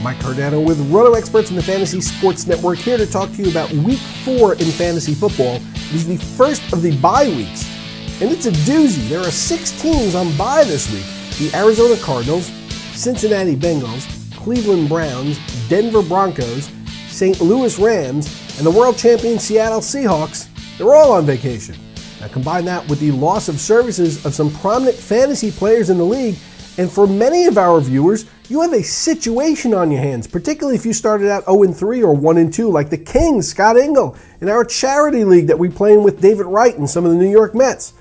Mike Cardano with Roto Experts in the Fantasy Sports Network, here to talk to you about Week 4 in fantasy football. It is the first of the bye weeks, and it's a doozy. There are 6 teams on bye this week. The Arizona Cardinals, Cincinnati Bengals, Cleveland Browns, Denver Broncos, St. Louis Rams, and the world champion Seattle Seahawks. They're all on vacation. Now combine that with the loss of services of some prominent fantasy players in the league, and for many of our viewers, you have a situation on your hands, particularly if you started out 0-3 or 1-2 like the King, Scott Engel, in our charity league that we play in with David Wright and some of the New York Mets.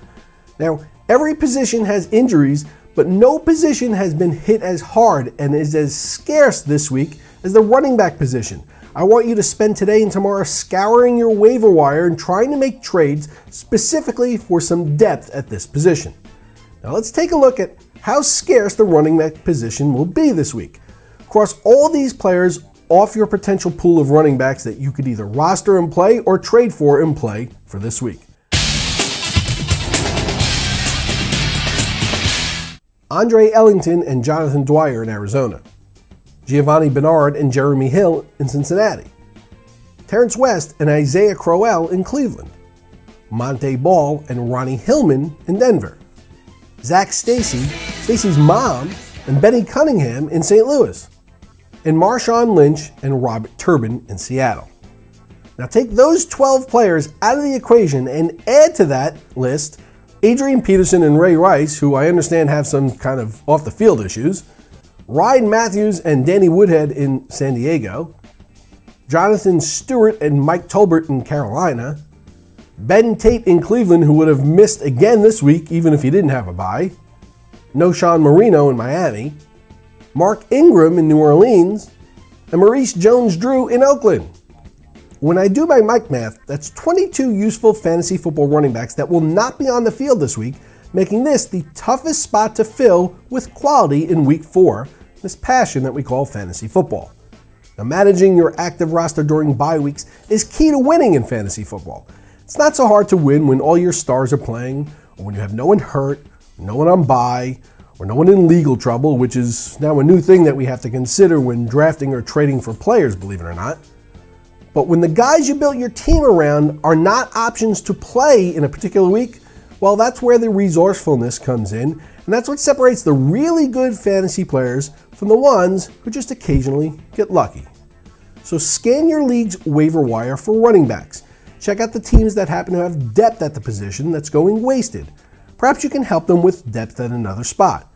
Now, every position has injuries, but no position has been hit as hard and is as scarce this week as the running back position. I want you to spend today and tomorrow scouring your waiver wire and trying to make trades specifically for some depth at this position. Now let's take a look at how scarce the running back position will be this week. Cross all these players off your potential pool of running backs that you could either roster and play or trade for and play for this week. Andre Ellington and Jonathan Dwyer in Arizona. Giovanni Bernard and Jeremy Hill in Cincinnati. Terrence West and Isaiah Crowell in Cleveland. Monte Ball and Ronnie Hillman in Denver. Zach Stacy, Stacy's mom, and Benny Cunningham in St. Louis. And Marshawn Lynch and Robert Turbin in Seattle. Now take those 12 players out of the equation and add to that list Adrian Peterson and Ray Rice, who I understand have some kind of off-the-field issues, Ryan Matthews and Danny Woodhead in San Diego, Jonathan Stewart and Mike Tolbert in Carolina, Ben Tate in Cleveland, who would have missed again this week even if he didn't have a bye, Noshawn Marino in Miami, Mark Ingram in New Orleans, and Maurice Jones-Drew in Oakland. When I do my Mike math, that's 22 useful fantasy football running backs that will not be on the field this week, making this the toughest spot to fill with quality in Week 4, this passion that we call fantasy football. Now, managing your active roster during bye weeks is key to winning in fantasy football. It's not so hard to win when all your stars are playing, or when you have no one hurt, no one on bye, or no one in legal trouble, which is now a new thing that we have to consider when drafting or trading for players, believe it or not. But when the guys you built your team around are not options to play in a particular week, well, that's where the resourcefulness comes in, and that's what separates the really good fantasy players from the ones who just occasionally get lucky. So scan your league's waiver wire for running backs. Check out the teams that happen to have depth at the position that's going wasted. Perhaps you can help them with depth at another spot.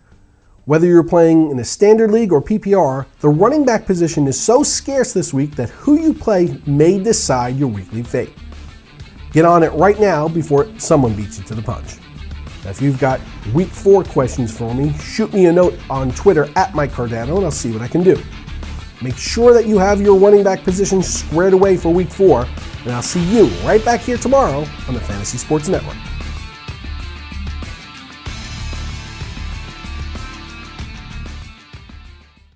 Whether you're playing in a standard league or PPR, the running back position is so scarce this week that who you play may decide your weekly fate. Get on it right now before someone beats you to the punch. Now, if you've got Week 4 questions for me, shoot me a note on Twitter at Mike Cardano and I'll see what I can do. Make sure that you have your running back position squared away for Week 4, and I'll see you right back here tomorrow on the Fantasy Sports Network.